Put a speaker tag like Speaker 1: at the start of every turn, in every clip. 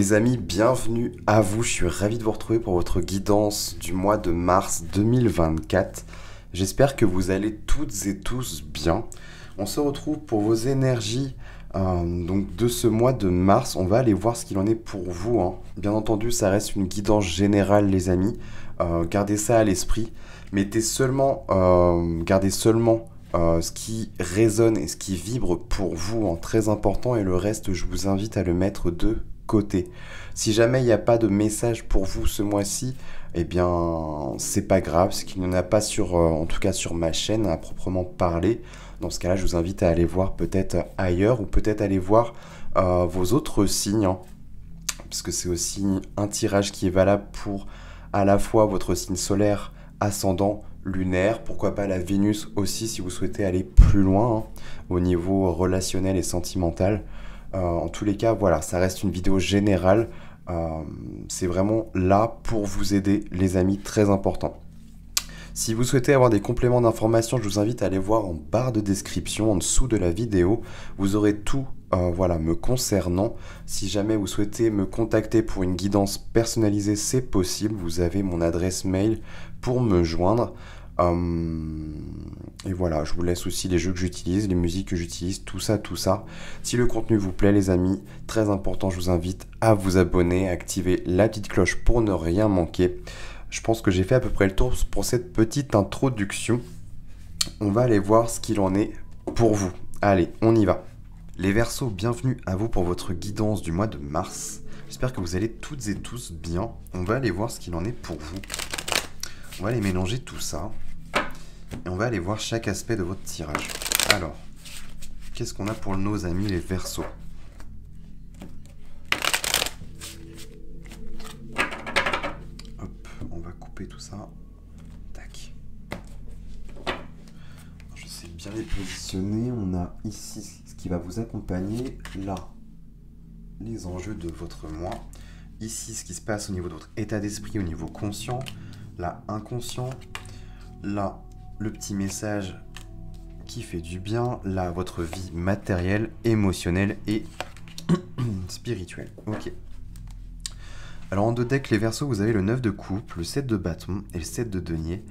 Speaker 1: Les amis, bienvenue à vous. Je suis ravi de vous retrouver pour votre guidance du mois de mars 2024. J'espère que vous allez toutes et tous bien. On se retrouve pour vos énergies donc de ce mois de mars. On va aller voir ce qu'il en est pour vous, hein. Bien entendu, ça reste une guidance générale, les amis. Gardez ça à l'esprit. Gardez seulement ce qui résonne et ce qui vibre pour vous, hein, très important. Et le reste, je vous invite à le mettre de côté. Si jamais il n'y a pas de message pour vous ce mois-ci, eh bien, c'est pas grave, c'est qu'il n'y en a pas en tout cas sur ma chaîne à proprement parler. Dans ce cas-là, je vous invite à aller voir peut-être ailleurs ou peut-être aller voir vos autres signes, hein, parce que c'est aussi un tirage qui est valable pour à la fois votre signe solaire, ascendant, lunaire, pourquoi pas la Vénus aussi si vous souhaitez aller plus loin, hein, au niveau relationnel et sentimental. En tous les cas, voilà, ça reste une vidéo générale. C'est vraiment là pour vous aider, les amis, très important. Si vous souhaitez avoir des compléments d'information, je vous invite à aller voir en barre de description, en dessous de la vidéo. Vous aurez tout voilà, me concernant. Si jamais vous souhaitez me contacter pour une guidance personnalisée, c'est possible. Vous avez mon adresse mail pour me joindre. Et voilà, je vous laisse aussi les jeux que j'utilise, les musiques que j'utilise, tout ça, tout ça. Si le contenu vous plaît, les amis, très important, je vous invite à vous abonner, à activer la petite cloche pour ne rien manquer. Je pense que j'ai fait à peu près le tour pour cette petite introduction. On va aller voir ce qu'il en est pour vous. Allez, on y va. Les Verseaux, bienvenue à vous pour votre guidance du mois de mars. J'espère que vous allez toutes et tous bien. On va aller voir ce qu'il en est pour vous. On va aller mélanger tout ça. Et on va aller voir chaque aspect de votre tirage. Alors, qu'est-ce qu'on a pour nos amis les Verseaux? Hop, on va couper tout ça. Tac. Je sais bien les positionner. On a ici ce qui va vous accompagner. Là, les enjeux de votre mois. Ici, ce qui se passe au niveau de votre état d'esprit, au niveau conscient. Là, inconscient. Là, le petit message qui fait du bien. Là, votre vie matérielle, émotionnelle et spirituelle. Ok. Alors, en deux decks, les Verseaux, vous avez le 9 de coupe, le 7 de bâton et le 7 de denier.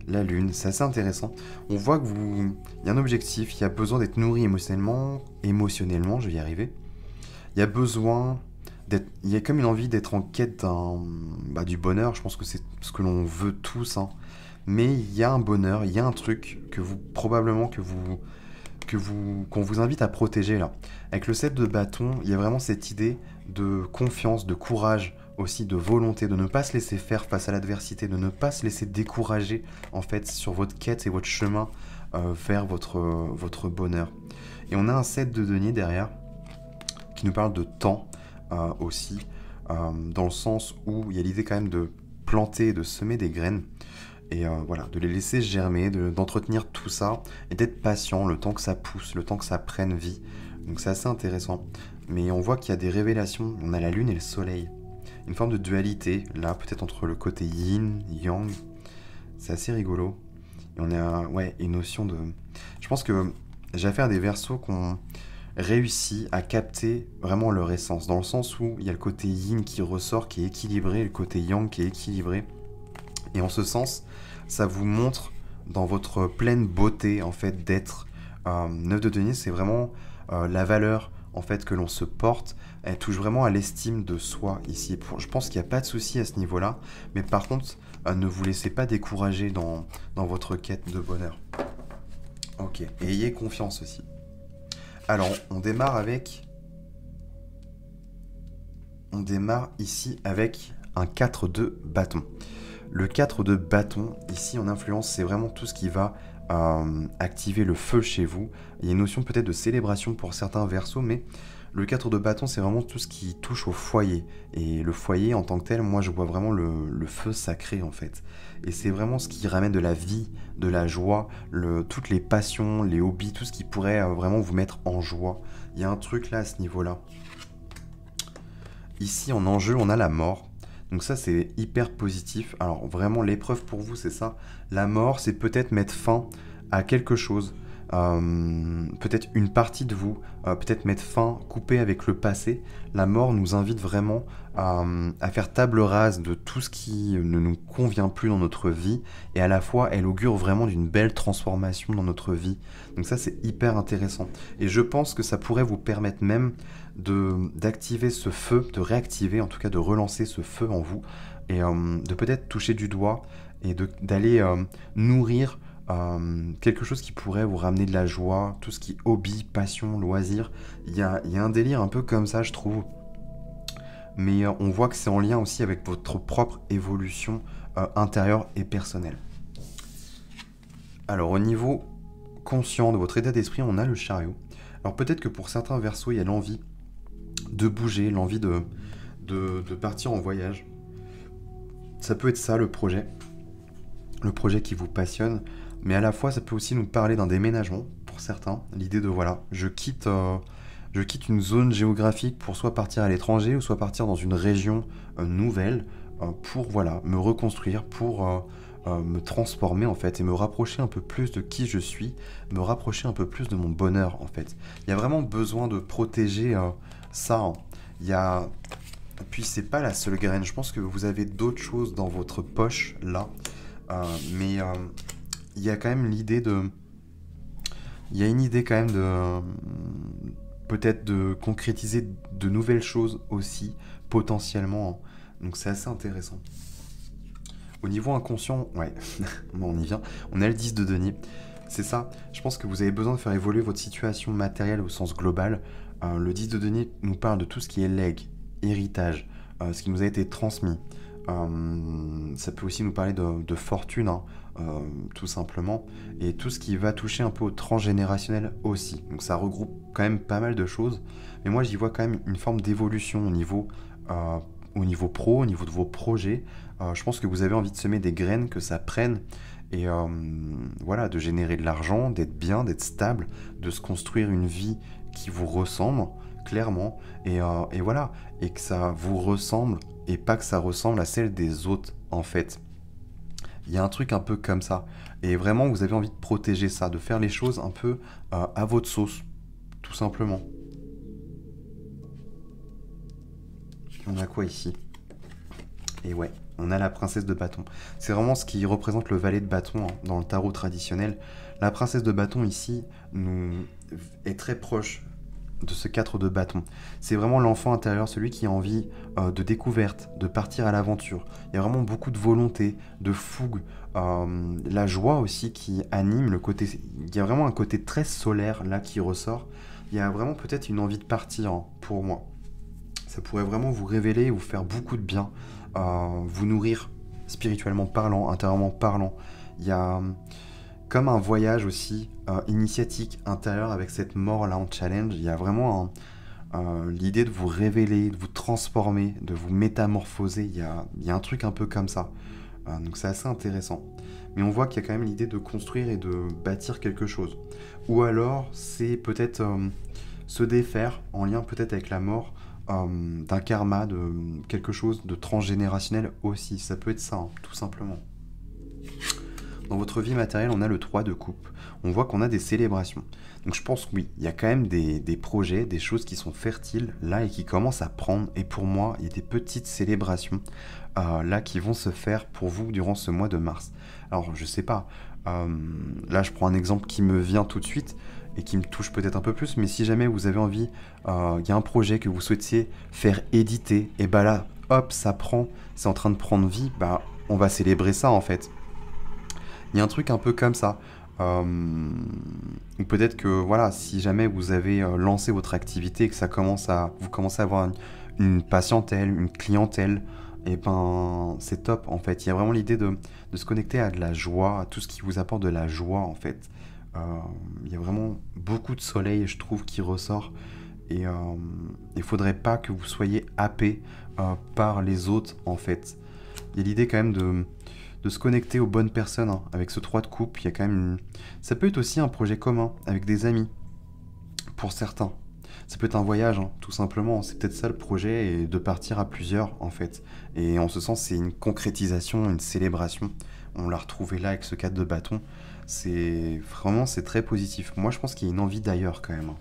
Speaker 1: La lune, c'est assez intéressant. On voit que il y a un objectif, il y a besoin d'être nourri émotionnellement, je vais y arriver. Il y a besoin il y a comme une envie d'être en quête du bonheur, je pense que c'est ce que l'on veut tous, hein. Mais il y a un bonheur, il y a un truc que qu'on vous invite à protéger là. Avec le 7 de bâton, il y a vraiment cette idée de confiance, de courage, aussi de volonté, de ne pas se laisser faire face à l'adversité, de ne pas se laisser décourager en fait sur votre quête et votre chemin vers votre bonheur. Et on a un 7 de denier derrière qui nous parle de temps aussi, dans le sens où il y a l'idée quand même de planter, de semer des graines. Et voilà, de les laisser germer, d'entretenir tout ça, et d'être patient le temps que ça pousse, le temps que ça prenne vie. Donc c'est assez intéressant. Mais on voit qu'il y a des révélations, on a la lune et le soleil. Une forme de dualité, là, peut-être entre le côté yin, yang. C'est assez rigolo. Et on a, une notion de... Je pense que j'ai affaire à des Verseaux qui ont réussi à capter vraiment leur essence. Dans le sens où il y a le côté yin qui ressort, qui est équilibré, le côté yang qui est équilibré. Et en ce sens, ça vous montre dans votre pleine beauté en fait d'être. 9 de denier, c'est vraiment la valeur en fait que l'on se porte. Elle touche vraiment à l'estime de soi ici. Je pense qu'il n'y a pas de souci à ce niveau-là. Mais par contre, ne vous laissez pas décourager dans votre quête de bonheur. Ok, et ayez confiance aussi. Alors, on démarre ici avec un 4 de bâton. Le 4 de bâton, ici en influence, c'est vraiment tout ce qui va activer le feu chez vous. Il y a une notion peut-être de célébration pour certains Verseaux, mais le 4 de bâton, c'est vraiment tout ce qui touche au foyer. Et le foyer, en tant que tel, moi, je vois vraiment le feu sacré, en fait. Et c'est vraiment ce qui ramène de la vie, de la joie, toutes les passions, les hobbies, tout ce qui pourrait vraiment vous mettre en joie. Il y a un truc là, à ce niveau-là. Ici, en enjeu, on a la mort. Donc ça, c'est hyper positif. Alors vraiment, l'épreuve pour vous, c'est ça. La mort, c'est peut-être mettre fin à quelque chose. peut-être une partie de vous, peut-être mettre fin, couper avec le passé. La mort nous invite vraiment à faire table rase de tout ce qui ne nous convient plus dans notre vie, et à la fois elle augure vraiment d'une belle transformation dans notre vie. Donc ça c'est hyper intéressant, et je pense que ça pourrait vous permettre même d'activer ce feu, de réactiver, en tout cas de relancer ce feu en vous, et de peut-être toucher du doigt et d'aller nourrir quelque chose qui pourrait vous ramener de la joie, tout ce qui est hobby, passion, loisir. Il y a un délire un peu comme ça, je trouve. Mais on voit que c'est en lien aussi avec votre propre évolution intérieure et personnelle. Alors au niveau conscient de votre état d'esprit, on a le chariot. Alors peut-être que pour certains Verseaux, il y a l'envie de bouger, l'envie de partir en voyage. Ça peut être ça le projet qui vous passionne, mais à la fois ça peut aussi nous parler d'un déménagement pour certains. L'idée de voilà, je quitte une zone géographique pour soit partir à l'étranger ou soit partir dans une région nouvelle pour voilà, me reconstruire, pour me transformer en fait et me rapprocher un peu plus de qui je suis, me rapprocher un peu plus de mon bonheur en fait. Il y a vraiment besoin de protéger ça. Hein. Il y a... Puis c'est pas la seule graine, je pense que vous avez d'autres choses dans votre poche là, mais il y a quand même l'idée de... Il y a une idée quand même de... peut-être de concrétiser de nouvelles choses aussi, potentiellement. Donc c'est assez intéressant. Au niveau inconscient, ouais, on y vient. On a le 10 de denier. C'est ça, je pense que vous avez besoin de faire évoluer votre situation matérielle au sens global. Le 10 de denier nous parle de tout ce qui est legs, héritage, ce qui nous a été transmis. Ça peut aussi nous parler de fortune, hein, tout simplement, et tout ce qui va toucher un peu au transgénérationnel aussi. Donc ça regroupe quand même pas mal de choses, mais moi j'y vois quand même une forme d'évolution au niveau pro, au niveau de vos projets. Je pense que vous avez envie de semer des graines, que ça prenne, et voilà, de générer de l'argent, d'être bien, d'être stable, de se construire une vie qui vous ressemble, clairement, et voilà, et que ça vous ressemble, et pas que ça ressemble à celle des autres, en fait. Il y a un truc un peu comme ça, et vraiment, vous avez envie de protéger ça, de faire les choses un peu à votre sauce, tout simplement. On a quoi ici? Et ouais, on a la princesse de bâton. C'est vraiment ce qui représente le valet de bâton hein, dans le tarot traditionnel. La princesse de bâton ici est très proche de ce 4 de bâton. C'est vraiment l'enfant intérieur, celui qui a envie de découverte, de partir à l'aventure. Il y a vraiment beaucoup de volonté, de fougue, la joie aussi qui anime le côté... Il y a vraiment un côté très solaire là qui ressort. Il y a vraiment peut-être une envie de partir hein, pour moi. Ça pourrait vraiment vous révéler, vous faire beaucoup de bien, vous nourrir spirituellement parlant, intérieurement parlant. Il y a comme un voyage aussi initiatique intérieur avec cette mort-là en challenge. Il y a vraiment l'idée de vous révéler, de vous transformer, de vous métamorphoser. Il y a un truc un peu comme ça. Donc c'est assez intéressant. Mais on voit qu'il y a quand même l'idée de construire et de bâtir quelque chose. Ou alors c'est peut-être se défaire en lien peut-être avec la mort, d'un karma, de quelque chose de transgénérationnel aussi. Ça peut être ça, hein, tout simplement. Dans votre vie matérielle, on a le 3 de coupe. On voit qu'on a des célébrations. Donc je pense que oui, il y a quand même des projets, des choses qui sont fertiles là et qui commencent à prendre. Et pour moi, il y a des petites célébrations là qui vont se faire pour vous durant ce mois de mars. Alors je sais pas, là je prends un exemple qui me vient tout de suite et qui me touche peut-être un peu plus, mais si jamais vous avez envie, il y a un projet que vous souhaitiez faire éditer, et bah là, hop, ça prend, c'est en train de prendre vie, bah on va célébrer ça en fait. Il y a un truc un peu comme ça. Ou peut-être que voilà, si jamais vous avez lancé votre activité et que vous commencez à avoir une patientèle, une clientèle, et ben c'est top en fait. Il y a vraiment l'idée de se connecter à de la joie, à tout ce qui vous apporte de la joie en fait. Il y a vraiment beaucoup de soleil, je trouve, qui ressort. Et il faudrait pas que vous soyez happé par les autres, en fait. Il y a l'idée quand même de se connecter aux bonnes personnes. Hein. Avec ce 3 de coupe, il y a quand même ça peut être aussi un projet commun, avec des amis, pour certains. Ça peut être un voyage, hein, tout simplement. C'est peut-être ça le projet, et de partir à plusieurs, en fait. Et en ce sens, c'est une concrétisation, une célébration. on l'a retrouvé là avec ce 4 de bâton. C'est vraiment, c'est très positif. Moi, je pense qu'il y a une envie d'ailleurs quand même.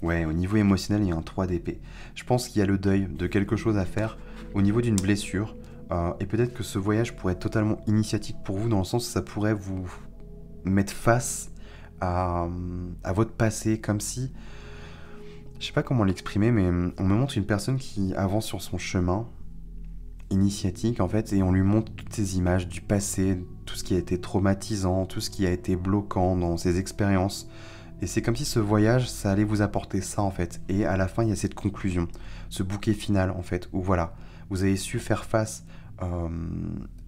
Speaker 1: Ouais, au niveau émotionnel, il y a un 3 d'épée. Je pense qu'il y a le deuil de quelque chose à faire au niveau d'une blessure. Et peut-être que ce voyage pourrait être totalement initiatique pour vous, dans le sens où ça pourrait vous mettre face à votre passé, comme si... Je sais pas comment l'exprimer, mais on me montre une personne qui avance sur son chemin initiatique, en fait, et on lui montre toutes ces images du passé, tout ce qui a été traumatisant, tout ce qui a été bloquant dans ses expériences. Et c'est comme si ce voyage, ça allait vous apporter ça, en fait. Et à la fin, il y a cette conclusion, ce bouquet final, en fait, où voilà, vous avez su faire face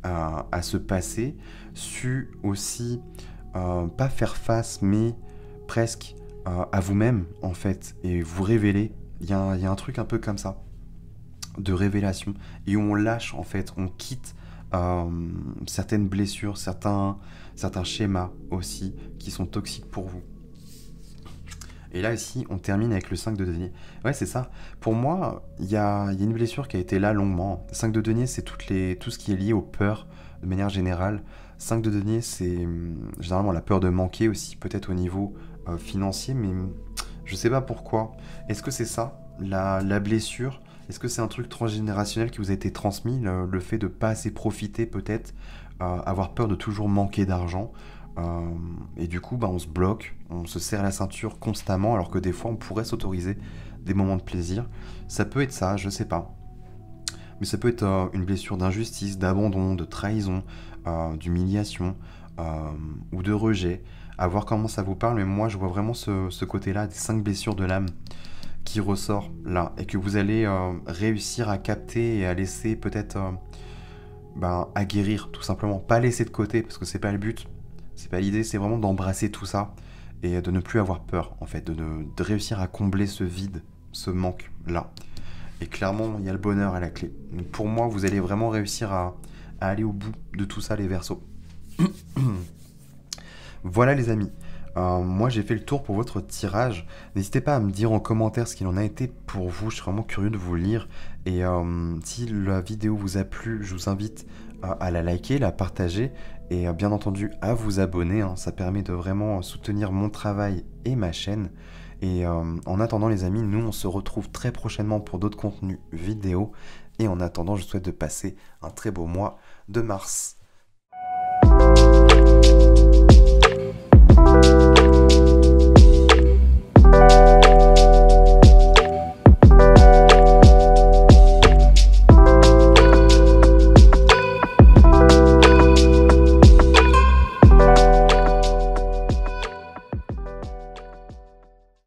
Speaker 1: à ce passé, su aussi, pas faire face, mais presque à vous-même, en fait, et vous révéler. Il y a un truc un peu comme ça, de révélation, et où on lâche, en fait, on quitte certaines blessures, certains schémas aussi, qui sont toxiques pour vous. Et là, ici, on termine avec le 5 de denier. Ouais, c'est ça. Pour moi, il y a une blessure qui a été là longuement. 5 de denier, c'est tout ce qui est lié aux peurs, de manière générale. 5 de denier, c'est généralement la peur de manquer aussi, peut-être au niveau financier, mais je sais pas pourquoi. Est-ce que c'est ça, la blessure? Est-ce que c'est un truc transgénérationnel qui vous a été transmis, le fait de pas assez profiter, peut-être, avoir peur de toujours manquer d'argent? Et du coup, on se bloque, on se serre la ceinture constamment, alors que des fois, on pourrait s'autoriser des moments de plaisir. Ça peut être ça, je sais pas. Mais ça peut être une blessure d'injustice, d'abandon, de trahison, d'humiliation ou de rejet. À voir comment ça vous parle, mais moi, je vois vraiment ce côté-là, des 5 blessures de l'âme qui ressort là, et que vous allez réussir à capter et à laisser peut-être à guérir, tout simplement. Pas laisser de côté, parce que c'est pas le but. C'est pas l'idée, c'est vraiment d'embrasser tout ça et de ne plus avoir peur, en fait, de réussir à combler ce vide, ce manque-là. Et clairement, il y a le bonheur à la clé. Donc pour moi, vous allez vraiment réussir à aller au bout de tout ça, les Verseaux. Voilà, les amis. Moi, j'ai fait le tour pour votre tirage. N'hésitez pas à me dire en commentaire ce qu'il en a été pour vous. Je suis vraiment curieux de vous lire. Et si la vidéo vous a plu, je vous invite à la liker, la partager et bien entendu à vous abonner. Ça permet de vraiment soutenir mon travail et ma chaîne. Et en attendant, les amis, nous on se retrouve très prochainement pour d'autres contenus vidéo. Et en attendant, je vous souhaite de passer un très beau mois de mars.